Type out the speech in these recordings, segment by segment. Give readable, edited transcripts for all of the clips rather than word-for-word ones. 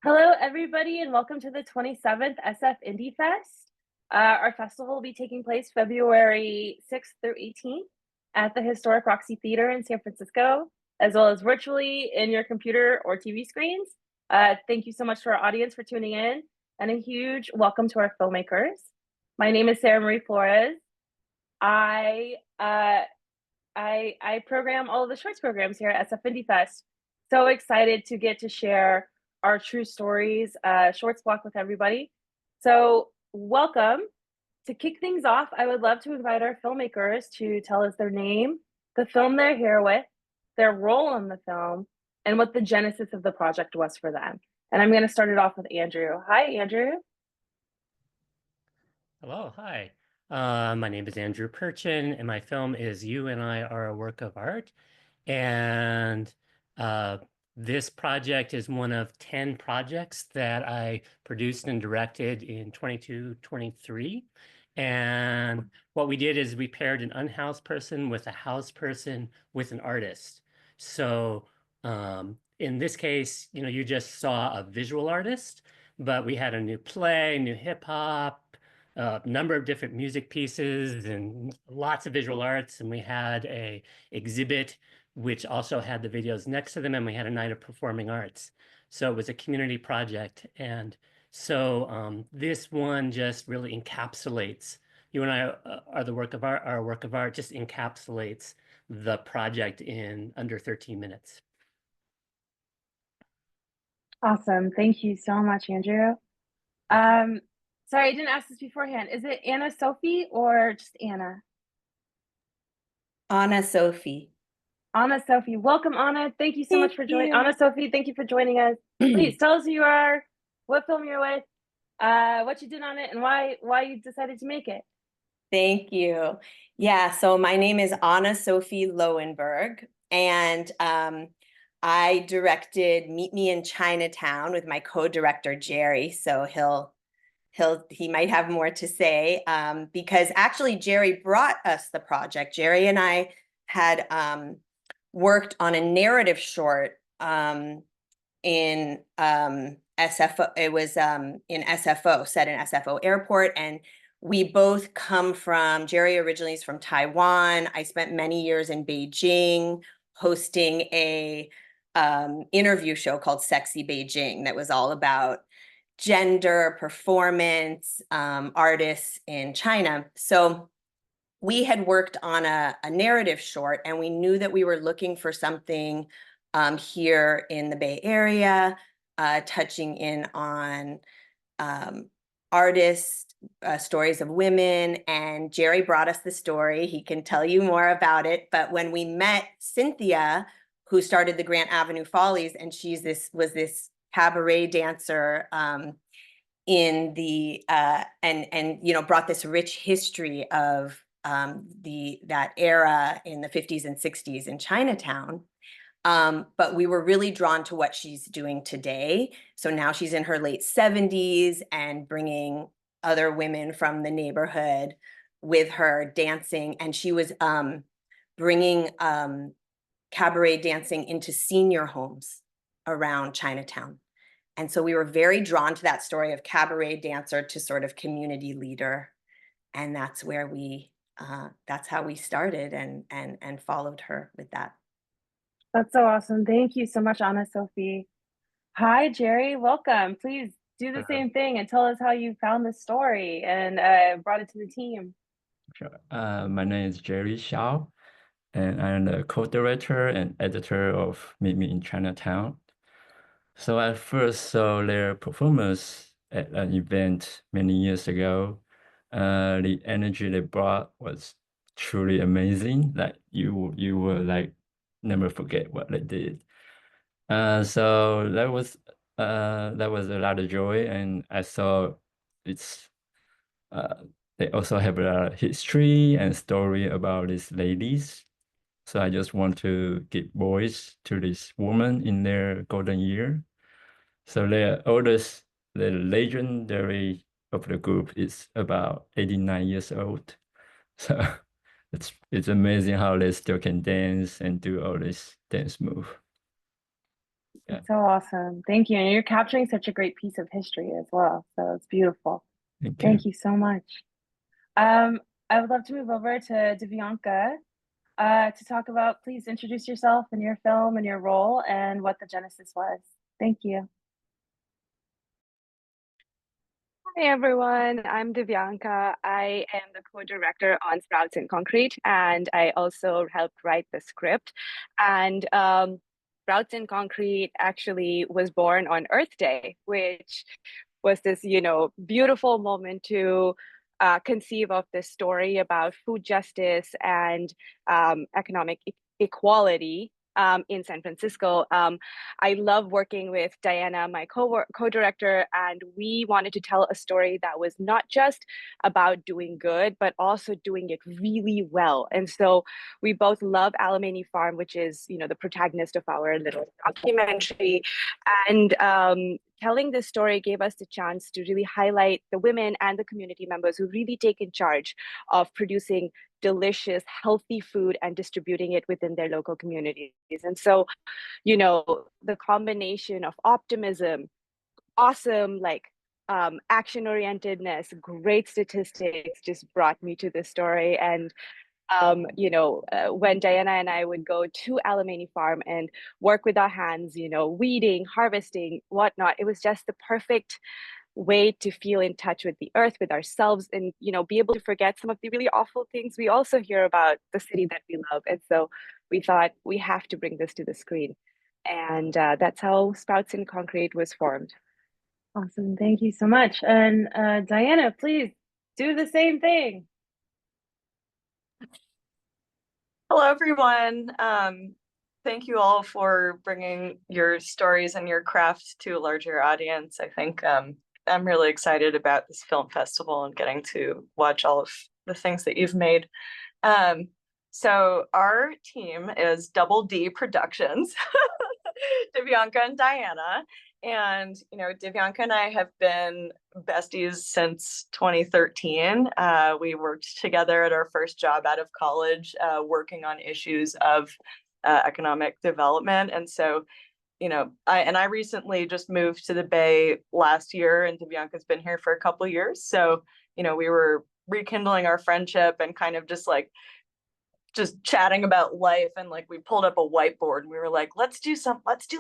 Hello, everybody, and welcome to the 27th SF Indie Fest. Our festival will be taking place February 6th through 18th at the historic Roxy Theater in San Francisco, as well as virtually in your computer or TV screens. Thank you so much to our audience for tuning in, and a huge welcome to our filmmakers. My name is Sarah Marie Flores. I program all of the shorts programs here at SF Indie Fest. So excited to get to share our true stories shorts block with everybody. So welcome. To kick things off, I would love to invite our filmmakers to tell us their name, the film they're here with, their role in the film, and what the genesis of the project was for them. And I'm going to start it off with Andrew. Hi, Andrew. Hello, hi. My name is Andrew Perchin, and my film is You and I Are a Work of Art. And uh, this project is one of 10 projects that I produced and directed in 22-23. And what we did is we paired an unhoused person with a housed person with an artist. So in this case, you just saw a visual artist, but we had a new play, new hip hop, a number of different music pieces and lots of visual arts. And we had a exhibit, which also had the videos next to them. And we had a night of performing arts. So it was a community project. And so this one just really encapsulates, You and I Are the Work of Art, our work of art just encapsulates the project in under 13 minutes. Awesome. Thank you so much, Andrew. Sorry, I didn't ask this beforehand. Is it Anna Sophie or just Anna? Anna Sophie. Anna Sophie. Welcome, Anna. Thank you so much for joining. you. Anna Sophie, thank you for joining us. Please tell us who you are, what film you're with, what you did on it, and why you decided to make it. Thank you. Yeah, so my name is Anna Sophie Lowenberg, and I directed Meet Me in Chinatown with my co-director Jerry. So he might have more to say because actually Jerry brought us the project. Jerry and I had worked on a narrative short in SFO. It was in SFO, set in SFO airport, and we both come from, Jerry originally is from Taiwan. I spent many years in Beijing hosting a interview show called Sexy Beijing that was all about gender, performance, artists in China. So we had worked on a narrative short, and we knew that we were looking for something here in the Bay Area, touching in on artists, stories of women. And Jerry brought us the story. He can tell you more about it. But when we met Cynthia, who started the Grant Avenue Follies, and was this cabaret dancer in the and brought this rich history of that era in the 50s and 60s in Chinatown. But we were really drawn to what she's doing today. So now she's in her late 70s and bringing other women from the neighborhood with her dancing. And she was bringing cabaret dancing into senior homes around Chinatown. And so we were very drawn to that story of cabaret dancer to sort of community leader. And that's where that's how we started and followed her with that. That's so awesome. Thank you so much, Anna Sophie. Hi, Jerry. Welcome. Please do the same thing and tell us how you found this story and brought it to the team. Sure. My name is Jerry Xiao, and I'm the co-director and editor of Meet Me in Chinatown. So I first saw their performance at an event many years ago. The energy they brought was truly amazing. Like you will like never forget what they did. So that was a lot of joy, and I saw it's they also have a history and story about these ladies. So I just want to give voice to this woman in their golden year. So their oldest, the legendary of the group is about 89 years old. So it's amazing how they still can dance and do all this dance move. Yeah. It's so awesome. Thank you. And you're capturing such a great piece of history as well. So it's beautiful. Thank you. Thank you so much. I would love to move over to Divyanka to talk about, please introduce yourself and your film and your role and what the genesis was. Thank you. Hey everyone, I'm Divyanka. I am the co-director on Sprouts in Concrete, and I also helped write the script. And Sprouts in Concrete actually was born on Earth Day, which was this, beautiful moment to conceive of this story about food justice and economic equality in San Francisco. I love working with Diana, my co-director, and we wanted to tell a story that was not just about doing good, but also doing it really well. And so we both love Alamany Farm, which is, the protagonist of our little documentary. And telling this story gave us the chance to really highlight the women and the community members who really take in charge of producing delicious, healthy food and distributing it within their local communities. And so, the combination of optimism, awesome, action orientedness, great statistics just brought me to this story. And when Diana and I would go to Alamany Farm and work with our hands, weeding, harvesting, whatnot, it was just the perfect way to feel in touch with the earth, with ourselves, and be able to forget some of the really awful things we also hear about the city that we love. And so we thought we have to bring this to the screen, and that's how Sprouts in Concrete was formed. Awesome. Thank you so much. And Diana, please do the same thing. Hello, everyone. Thank you all for bringing your stories and your craft to a larger audience. I think I'm really excited about this film festival and getting to watch all of the things that you've made. So our team is Double D Productions, Divyanka and Diana. And, Divyanka and I have been besties since 2013. We worked together at our first job out of college, working on issues of economic development. And so, I recently just moved to the Bay last year, and Divyanka's been here for a couple of years. So, we were rekindling our friendship and kind of just chatting about life, and we pulled up a whiteboard and we were like, let's do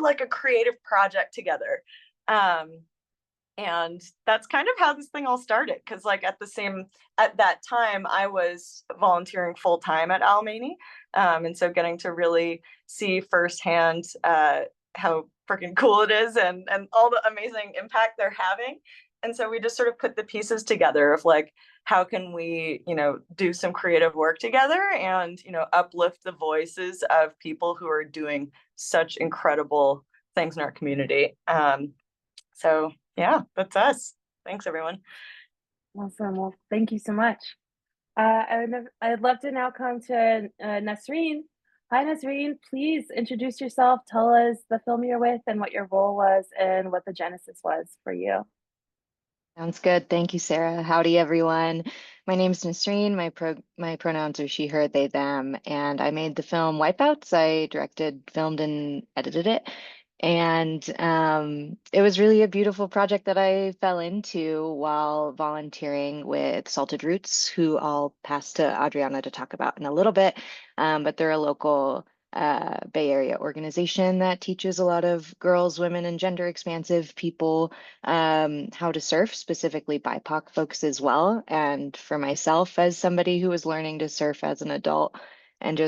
like a creative project together. And that's kind of how this thing all started, because at that time I was volunteering full-time at Alamany, and so getting to really see firsthand how freaking cool it is and all the amazing impact they're having. And so we just sort of put the pieces together of how can we, do some creative work together and, uplift the voices of people who are doing such incredible things in our community. So yeah, that's us. Thanks, everyone. Awesome. Well, thank you so much. I'd love to now come to Nasreen. Hi, Nasreen. Please introduce yourself. Tell us the film you're with and what your role was and what the genesis was for you. Sounds good. Thank you, Sarah. Howdy, everyone. My name is Nasreen. My pronouns are she, her, they, them, and I made the film Wipeouts. I directed, filmed, and edited it. And it was really a beautiful project that I fell into while volunteering with Salted Roots, who I'll pass to Adriana to talk about in a little bit. But they're a local Bay Area organization that teaches a lot of girls, women, and gender expansive people how to surf, specifically BIPOC folks as well. And for myself, as somebody who was learning to surf as an adult, and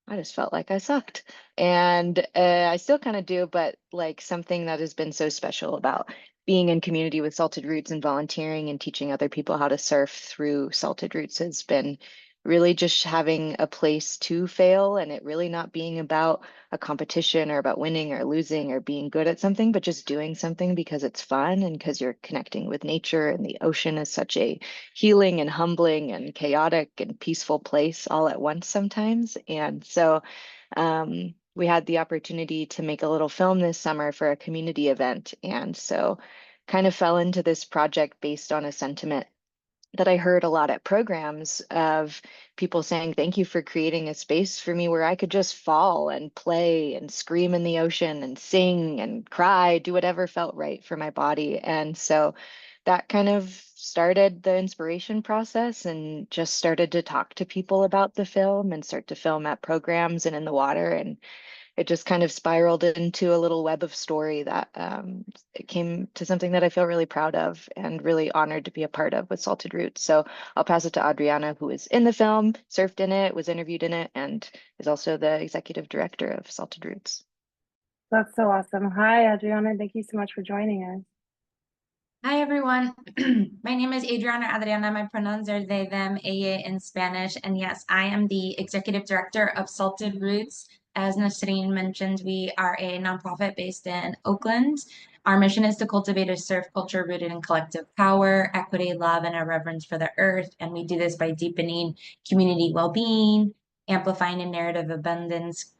I just felt like I sucked. And I still kind of do, but something that has been so special about being in community with Salted Roots and volunteering and teaching other people how to surf through Salted Roots has been really just having a place to fail, and it really not being about a competition or about winning or losing or being good at something, but just doing something because it's fun and because you're connecting with nature. And the ocean is such a healing and humbling and chaotic and peaceful place all at once sometimes. And so we had the opportunity to make a little film this summer for a community event. And so kind of fell into this project based on a sentiment that I heard a lot at programs of people saying, thank you for creating a space for me where I could just fall and play and scream in the ocean and sing and cry, do whatever felt right for my body. And so that kind of started the inspiration process, and just started to talk to people about the film and start to film at programs and in the water. And it just kind of spiraled into a little web of story that it came to something that I feel really proud of and really honored to be a part of with Salted Roots. So I'll pass it to Adriana, who is in the film, surfed in it, was interviewed in it, and is also the executive director of Salted Roots. That's so awesome. Hi, Adriana. Thank you so much for joining us. Hi, everyone. My name is Adriana Adriana. My pronouns are they, them, ella in Spanish. And yes, I am the executive director of Salted Roots. As Nasreen mentioned, we are a nonprofit based in Oakland. Our mission is to cultivate a surf culture rooted in collective power, equity, love, and a reverence for the earth. And we do this by deepening community well-being, amplifying a narrative of abundance,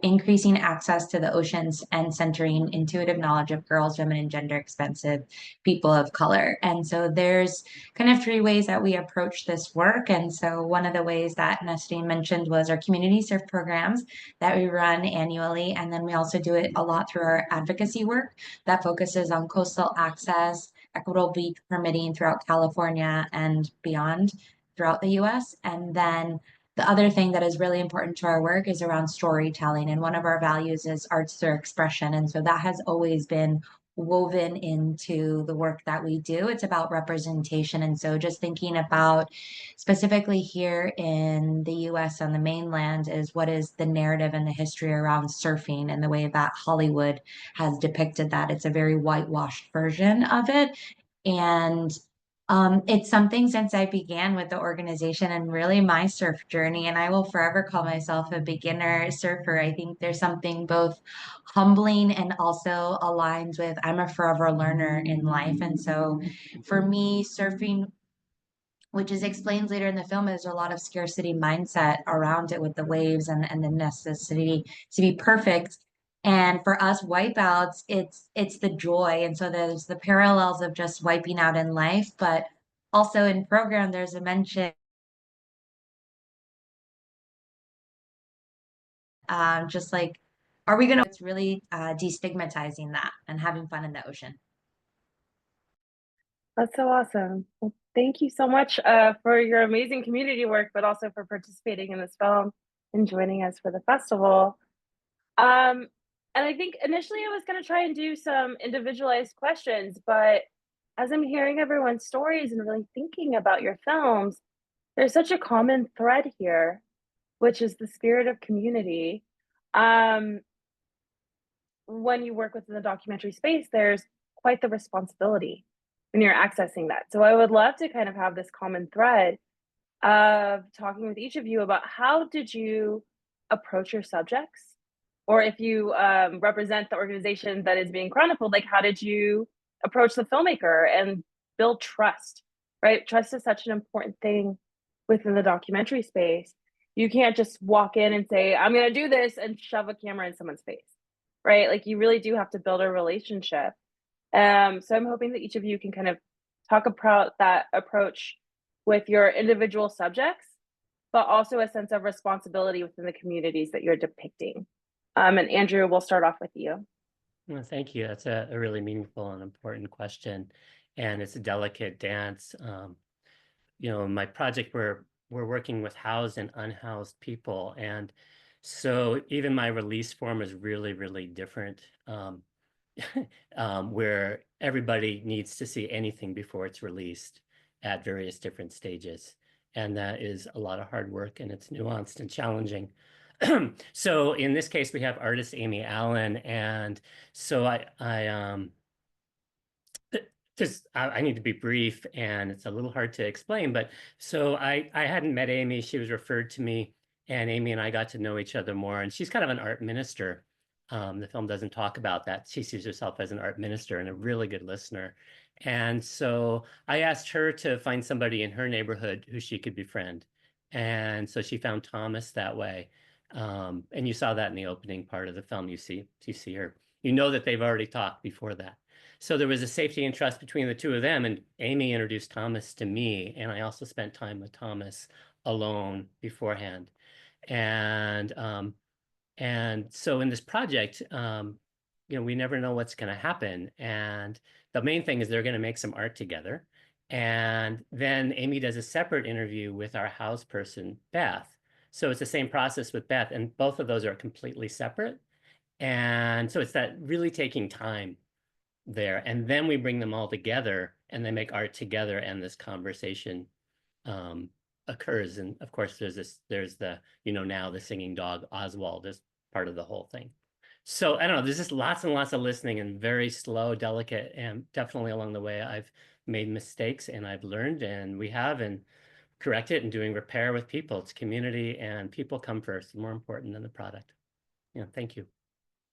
increasing access to the oceans, and centering intuitive knowledge of girls, women, and gender expansive people of color. And so there's kind of three ways that we approach this work. And so one of the ways that Nasreen mentioned was our community surf programs that we run annually. And then we also do it a lot through our advocacy work that focuses on coastal access, equitable beach permitting throughout California and beyond throughout the US. And then the other thing that is really important to our work is around storytelling. And one of our values is arts through expression. And so that has always been woven into the work that we do. It's about representation. And so just thinking about specifically here in the US on the mainland is what is the narrative and the history around surfing and the way that Hollywood has depicted that. It's a very whitewashed version of it. And it's something since I began with the organization and really my surf journey, and I will forever call myself a beginner surfer. I think there's something both humbling and also aligns with I'm a forever learner in life. And so for me, surfing, which is explained later in the film, is a lot of scarcity mindset around it with the waves and the necessity to be perfect. And for us wipeouts, it's the joy. And so there's the parallels of just wiping out in life, but also in program, there's a mention just like, are we gonna, it's really destigmatizing that and having fun in the ocean. That's so awesome. Well, thank you so much for your amazing community work, but also for participating in this film and joining us for the festival. And I think initially I was going to try and do some individualized questions, but as I'm hearing everyone's stories and really thinking about your films, there's such a common thread here, which is the spirit of community. When you work within the documentary space, there's quite the responsibility when you're accessing that. So I would love to kind of have this common thread of talking with each of you about how did you approach your subjects? Or if you represent the organization that is being chronicled, like how did you approach the filmmaker and build trust, right? Trust is such an important thing within the documentary space. You can't just walk in and say, I'm going to do this and shove a camera in someone's face, right? Like you really do have to build a relationship. So I'm hoping that each of you can kind of talk about that approach with your individual subjects, but also a sense of responsibility within the communities that you're depicting. And Andrew, we'll start off with you. Well, thank you. That's a really meaningful and important question. And it's a delicate dance. My project, we're working with housed and unhoused people. And so even my release form is really, really different, where everybody needs to see anything before it's released at various different stages. And that is a lot of hard work, and it's nuanced and challenging. So in this case, we have artist Amy Allen, and so I need to be brief, and it's a little hard to explain. But so I hadn't met Amy; she was referred to me, and Amy and I got to know each other more. And she's kind of an art minister. The film doesn't talk about that. She sees herself as an art minister and a really good listener. And so I asked her to find somebody in her neighborhood who she could befriend, and so she found Thomas that way. And you saw that in the opening part of the film. You see her. You know that they've already talked before that. So there was a safety and trust between the two of them, and Amy introduced Thomas to me, and I also spent time with Thomas alone beforehand. And so in this project, we never know what's going to happen. And the main thing is they're going to make some art together. And then Amy does a separate interview with our house person, Beth. So it's the same process with Beth, and both of those are completely separate. And so it's that really taking time there. And then we bring them all together and they make art together, and this conversation occurs. And of course, there's the, now the singing dog, Oswald, is part of the whole thing. So I don't know, there's just lots and lots of listening, and very slow, delicate, and definitely along the way, I've made mistakes and I've learned, and we have, and corrected, and doing repair with people. It's community, and people come first, more important than the product. Thank you.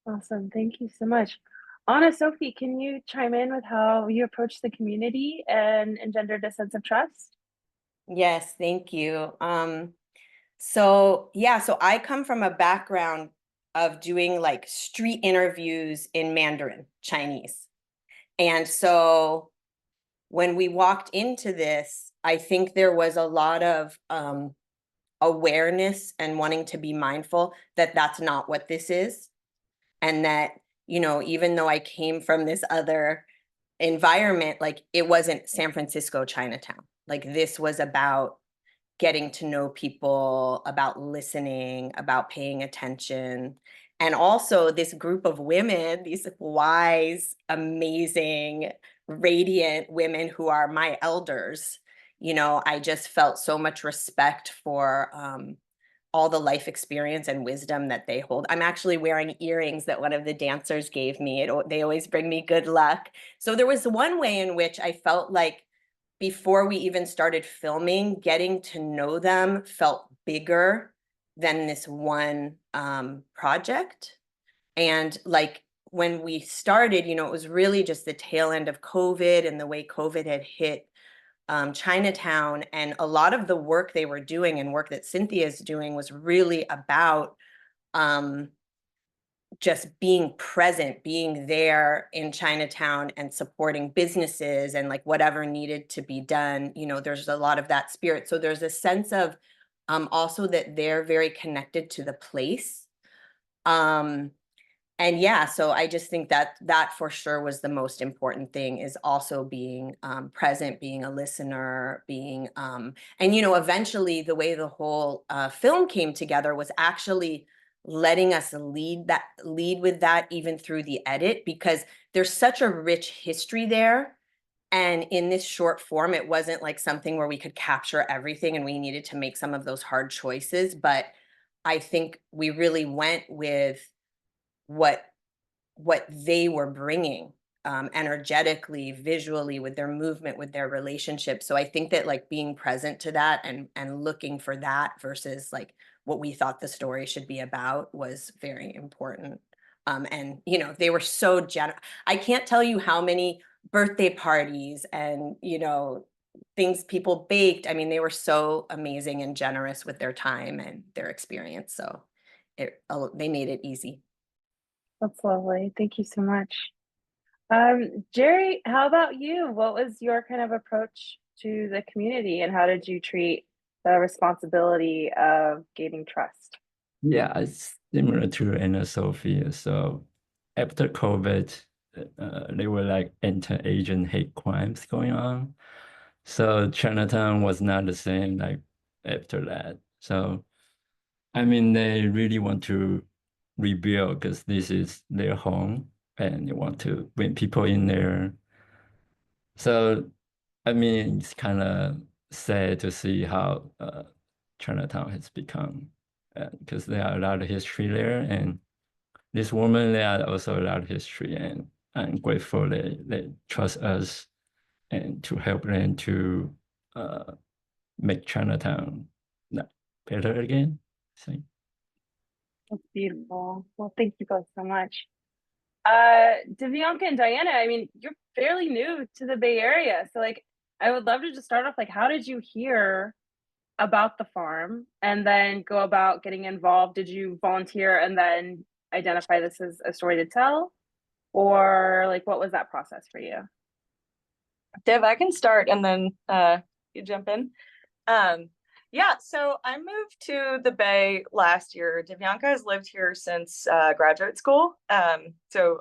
Awesome. Thank you so much. Anna Sophie, can you chime in with how you approach the community and engendered a sense of trust? Yes, thank you. So I come from a background of doing like street interviews in Mandarin Chinese. And so when we walked into this, I think there was a lot of awareness and wanting to be mindful that that's not what this is. And that, even though I came from this other environment, like it wasn't San Francisco Chinatown. Like this was about getting to know people, about listening, about paying attention. And also this group of women, these wise, amazing, radiant women who are my elders. I just felt so much respect for all the life experience and wisdom that they hold. I'm actually wearing earrings that one of the dancers gave me. They always bring me good luck. So there was one way in which I felt like before we even started filming, getting to know them felt bigger than this one project. And like when we started, it was really just the tail end of COVID and the way COVID had hit Chinatown, and a lot of the work they were doing and work that Cynthia's doing was really about just being present, being there in Chinatown and supporting businesses and like whatever needed to be done. There's a lot of that spirit. So there's a sense of also that they're very connected to the place. And so I just think that for sure was the most important thing, is also being present, being a listener, being and eventually the way the whole film came together was actually letting us lead with that even through the edit, because there's such a rich history there. And in this short form, it wasn't like something where we could capture everything and we needed to make some of those hard choices. But I think we really went with what they were bringing energetically, visually, with their movement, with their relationship. So I think that like being present to that and looking for that versus like what we thought the story should be about was very important. And they were so generous. I can't tell you how many birthday parties and things people baked. I mean, they were so amazing and generous with their time and their experience. So they made it easy. That's lovely. Thank you so much. Jerry, how about you? What was your kind of approach to the community, and how did you treat the responsibility of gaining trust? Yeah, it's similar to Anna Sophie. So after COVID, there were like anti-Asian hate crimes going on. So Chinatown was not the same like after that. So I mean, they really want to rebuild because this is their home and they want to bring people in there. So I mean, it's kind of sad to see how Chinatown has become, because there are a lot of history there, and this woman, there are also a lot of history, and I'm grateful they trust us and to help them to make Chinatown better again. So. That's beautiful. Well, thank you both so much. Divyanka and Diana, I mean, you're fairly new to the Bay Area. So like, I would love to just start off, like, how did you hear about the farm and then go about getting involved? Did you volunteer and then identify this as a story to tell? or like what was that process for you? Div, I can start and then you jump in. Yeah, so I moved to the Bay last year. Divyanka has lived here since graduate school, so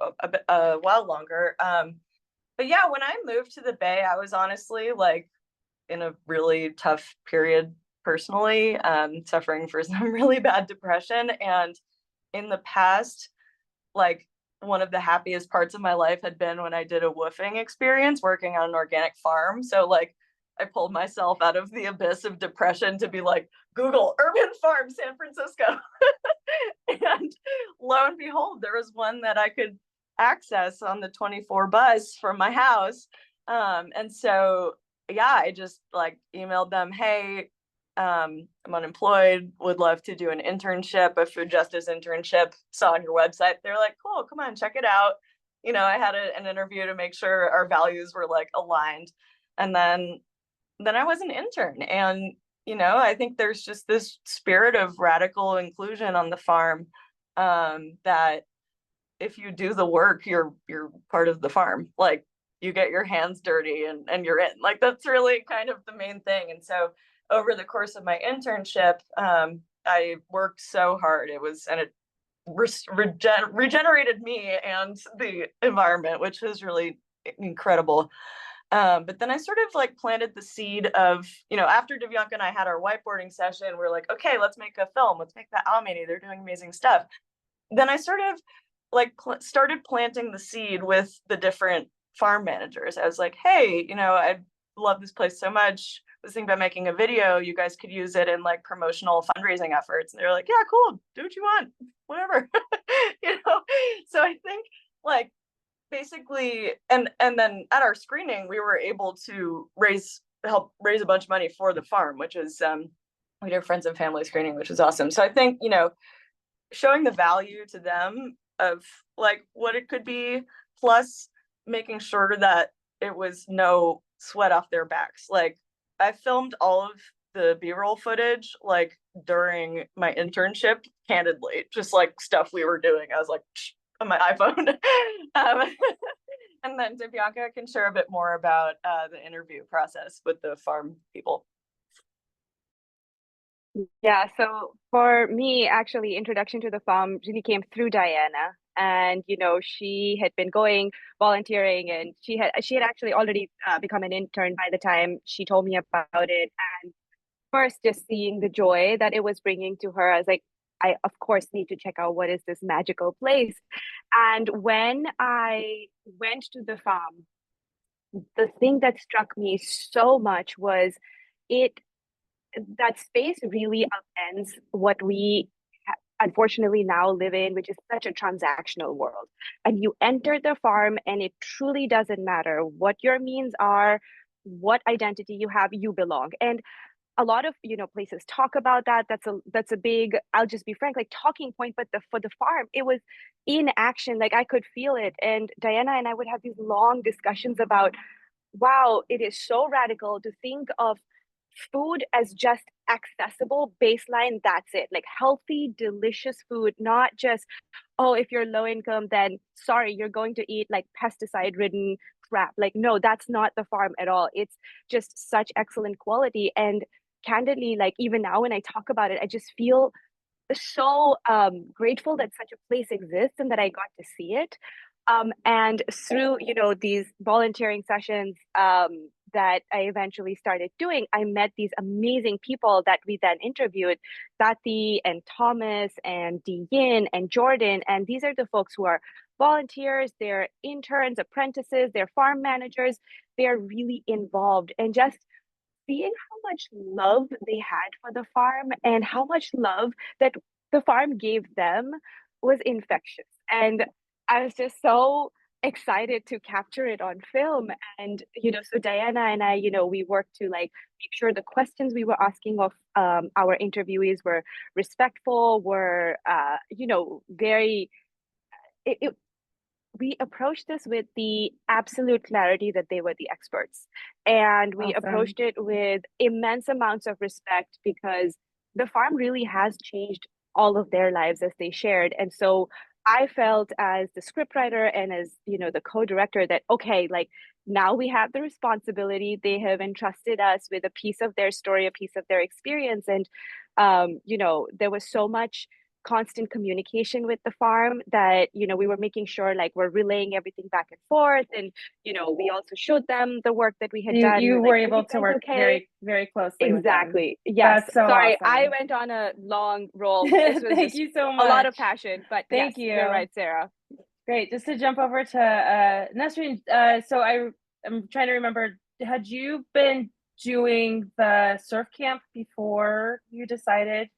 a while longer. But yeah, when I moved to the Bay, I was honestly like in a really tough period personally, suffering for some really bad depression. And in the past, like one of the happiest parts of my life had been when I did a woofing experience working on an organic farm. So like I pulled myself out of the abyss of depression to be like, Google urban farm, San Francisco. And lo and behold, there was one that I could access on the 24 bus from my house. And so, yeah, I just like emailed them, hey, I'm unemployed, would love to do an internship, a food justice internship, saw on your website. They're like, cool, come on, check it out. You know, I had an interview to make sure our values were like aligned. And then I was an intern. And, you know, I think there's just this spirit of radical inclusion on the farm, that if you do the work, you're part of the farm. Like you get your hands dirty and you're in. Like that's really kind of the main thing. And so over the course of my internship, I worked so hard. It regenerated me and the environment, which was really incredible. But then I sort of like planted the seed of, you know, after Divyanka and I had our whiteboarding session, we're like, okay, let's make a film. Let's make that Alamany. They're doing amazing stuff. Then I sort of like started planting the seed with the different farm managers. I was like, hey, you know, I love this place so much. I was thinking about making a video. You guys could use it in like promotional fundraising efforts. And they're like, yeah, cool. Do what you want, whatever. You know? So I think like basically, and then at our screening, we were able to help raise a bunch of money for the farm, which is we did friends and family screening, which is awesome. So I think, you know, showing the value to them of like what it could be, plus making sure that it was no sweat off their backs. Like I filmed all of the B-roll footage like during my internship, candidly, just like stuff we were doing. I was like on my iPhone. And then Divyanka can share a bit more about the interview process with the farm people. Yeah, so for me, actually, introduction to the farm really came through Diana. And you know, she had been going volunteering, and she had actually already become an intern by the time she told me about it. And first, just seeing the joy that it was bringing to her, I was like, I of course need to check out what is this magical place. And when I went to the farm, the thing that struck me so much was it that space really upends what we unfortunately now live in, which is such a transactional world. And you enter the farm and it truly doesn't matter what your means are, what identity you have, you belong. And a lot of, you know, places talk about that. That's a big, I'll just be frank, like talking point. But for the farm, it was in action. Like I could feel it. And Diana and I would have these long discussions about, wow, it is so radical to think of food as just accessible baseline. That's it. Like healthy, delicious food, not just, oh, if you're low income, then sorry, you're going to eat like pesticide ridden crap. Like, no, that's not the farm at all. It's just such excellent quality. And candidly, like even now when I talk about it, I just feel so grateful that such a place exists and that I got to see it. And through, you know, these volunteering sessions that I eventually started doing, I met these amazing people that we then interviewed, Tati and Thomas and Yin and Jordan. And these are the folks who are volunteers, they're interns, apprentices, they're farm managers. They're really involved, and just seeing how much love they had for the farm and how much love that the farm gave them was infectious. And I was just so excited to capture it on film. And, you know, so Diana and I, you know, we worked to like make sure the questions we were asking of our interviewees were respectful, were, you know, very, we approached this with the absolute clarity that they were the experts. And we Awesome. approached it with immense amounts of respect because the farm really has changed all of their lives as they shared. And so I felt as the scriptwriter and as, you know, the co-director that, okay, like now we have the responsibility. They have entrusted us with a piece of their story, a piece of their experience. And, you know, there was so much constant communication with the farm that, you know, we were making sure like we're relaying everything back and forth. And, you know, we also showed them the work that we had done. You We're were like, "Are able you to guys work okay?" very, very closely with them. Exactly. Yes. That's so Sorry, I awesome. went on a long roll. This was Thank just you so a lot of much. passion, but Thank yes, you're you. right, Sarah. Great. Just to jump over to Nesreen. So I'm trying to remember, had you been doing the surf camp before you decided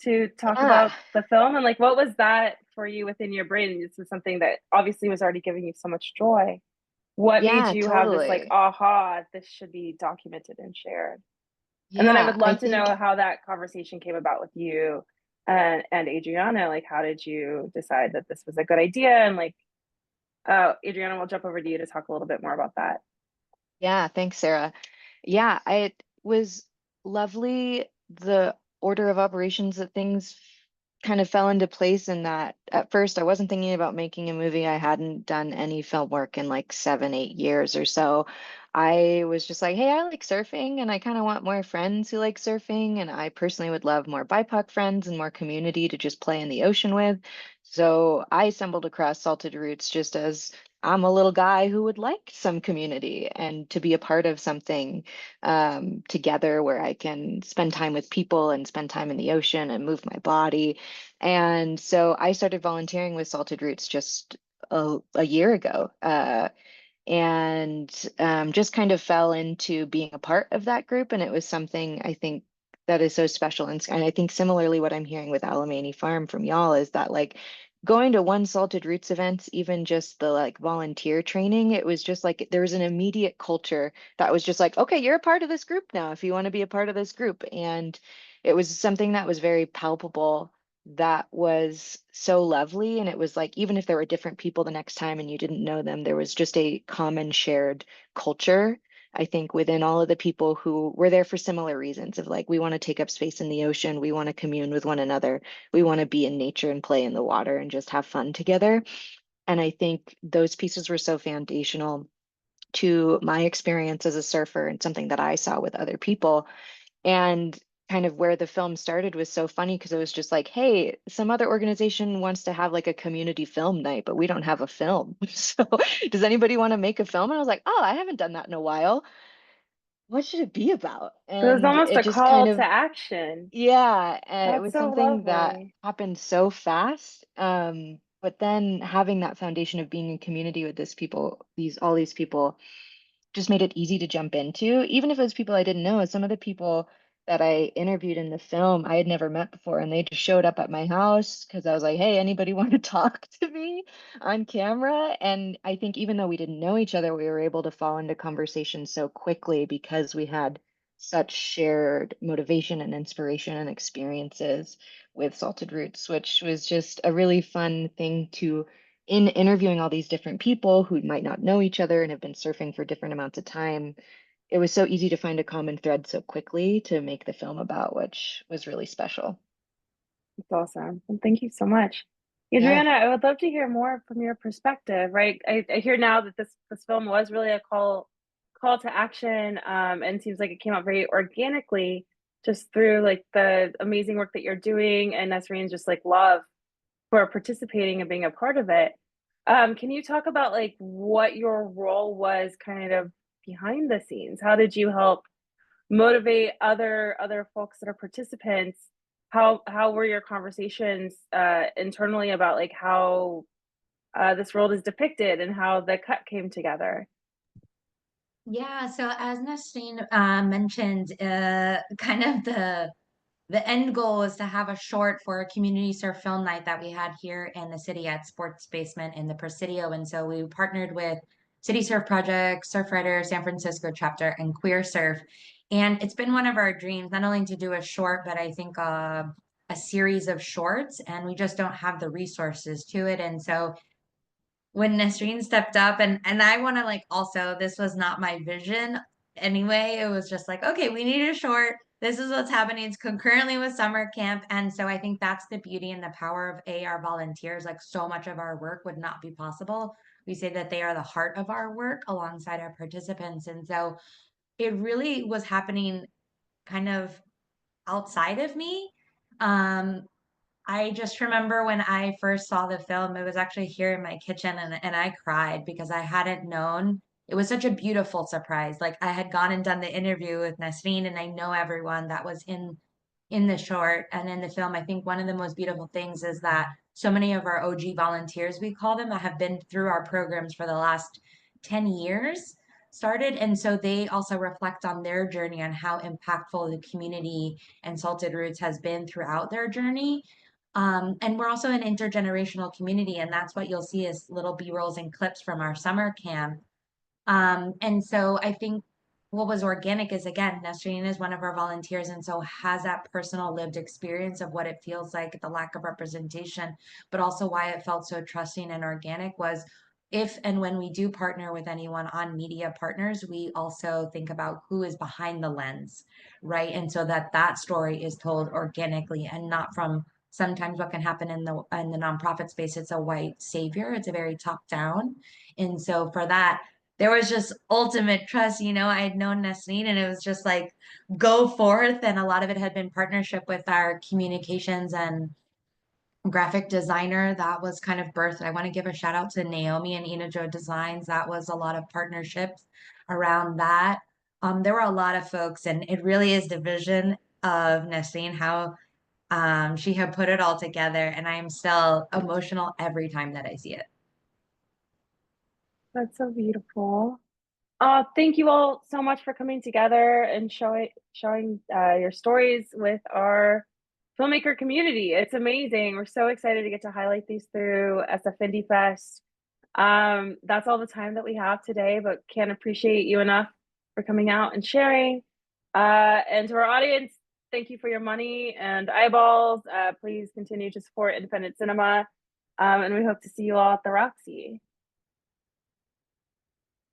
to talk about Yeah. the film? And like, what was that for you within your brain? This is something that obviously was already giving you so much joy. What made Yeah, you have this like, totally. aha, this should be documented and shared? And then I Yeah, would I love to think know how that conversation came about with you and Adriana. Like, how did you decide that this was a good idea? And like, Adriana, we'll jump over to you to talk a little bit more about that. Yeah, thanks, Sarah. Yeah, it was lovely the order of operations that things kind of fell into place in that at first I wasn't thinking about making a movie. I hadn't done any film work in like 7, 8 years or so. I was just like, hey, I like surfing and I kind of want more friends who like surfing. And I personally would love more BIPOC friends and more community to just play in the ocean with. So I stumbled across Salted Roots just as I'm a little guy who would like some community and to be a part of something together where I can spend time with people and spend time in the ocean and move my body. And so I started volunteering with Salted Roots just a year ago. And just kind of fell into being a part of that group. And it was something I think that is so special. And I think similarly, what I'm hearing with Alamany Farm from y'all is that like going to one Salted Roots events, even just the like volunteer training, it was just like there was an immediate culture that was just like, okay, you're a part of this group now if you want to be a part of this group. And it was something that was very palpable that was so lovely. And it was like, even if there were different people the next time and you didn't know them, there was just a common shared culture, I think, within all of the people who were there for similar reasons of like, we want to take up space in the ocean, we want to commune with one another, we want to be in nature and play in the water and just have fun together. And I think those pieces were so foundational to my experience as a surfer and something that I saw with other people. And kind of where the film started was so funny because it was just like, hey, some other organization wants to have like a community film night, but we don't have a film. So does anybody want to make a film? And I was like, oh, I haven't done that in a while. What should it be about? So it was And almost it a just kind call to of, action. yeah, and it That's was so something that lovely. happened so fast. But then having that foundation of being in community with this people, all these people just made it easy to jump into, even if it was people I didn't know. Some of the people that I interviewed in the film I had never met before, and they just showed up at my house because I was like, hey, anybody want to talk to me on camera? And I think even though we didn't know each other, we were able to fall into conversation so quickly because we had such shared motivation and inspiration and experiences with Salted Roots, which was just a really fun thing to in interviewing all these different people who might not know each other and have been surfing for different amounts of time. It was so easy to find a common thread so quickly to make the film about, which was really special. It's awesome. Well, thank you so much. Yeah. Adriana, I would love to hear more from your perspective, right? I hear now that this film was really a call to action, and seems like it came out very organically just through like the amazing work that you're doing and Nesreen's just like love for participating and being a part of it. Can you talk about like what your role was kind of behind the scenes? How did you help motivate other folks that are participants? How were your conversations internally about like how this world is depicted and how the cut came together? Yeah, so as Nasreen mentioned, kind of the end goal is to have a short for a community surf film night that we had here in the city at Sports Basement in the Presidio. And so we partnered with City Surf Project, Surfrider, San Francisco chapter, and Queer Surf. And it's been one of our dreams, not only to do a short, but I think a series of shorts. And we just don't have the resources to it. And so when Nasreen stepped up and I want to like also, this was not my vision anyway. It was just like, okay, we need a short. this is what's happening. It's concurrently with summer camp. And so I think that's the beauty and the power of our volunteers. Like so much of our work would not be possible. We say that they are the heart of our work alongside our participants. And so it really was happening kind of outside of me. I just remember when I first saw the film, it was actually here in my kitchen and I cried because I hadn't known. It was such a beautiful surprise. Like I had gone and done the interview with Nasreen and I know everyone that was in the short and in the film. I think one of the most beautiful things is that so many of our OG volunteers, we call them, that have been through our programs for the last 10 years started. And so they also reflect on their journey and how impactful the community and Salted Roots has been throughout their journey. And we're also an intergenerational community, and that's what you'll see is little B-rolls and clips from our summer camp. And so I think what was organic is, again, Nasreen is one of our volunteers, and so has that personal lived experience of what it feels like, the lack of representation, but also why it felt so trusting and organic was if and when we do partner with anyone on media partners, we also think about who is behind the lens, right? And so that story is told organically and not from sometimes what can happen in the nonprofit space. It's a white savior. It's a very top down. And so for that, there was just ultimate trust. I had known Nasreen and it was just like, go forth. And a lot of it had been partnership with our communications and graphic designer that was kind of birthed. I want to give a shout out to Naomi and Ina Jo Designs. That was a lot of partnerships around that. There were a lot of folks, and it really is the vision of Nasreen, how she had put it all together. And I am still emotional every time that I see it. That's so beautiful. Thank you all so much for coming together and showing your stories with our filmmaker community. It's amazing. We're so excited to get to highlight these through SF Indie Fest. That's all the time that we have today, but can't appreciate you enough for coming out and sharing. And to our audience, thank you for your money and eyeballs. Please continue to support independent cinema. And we hope to see you all at the Roxy.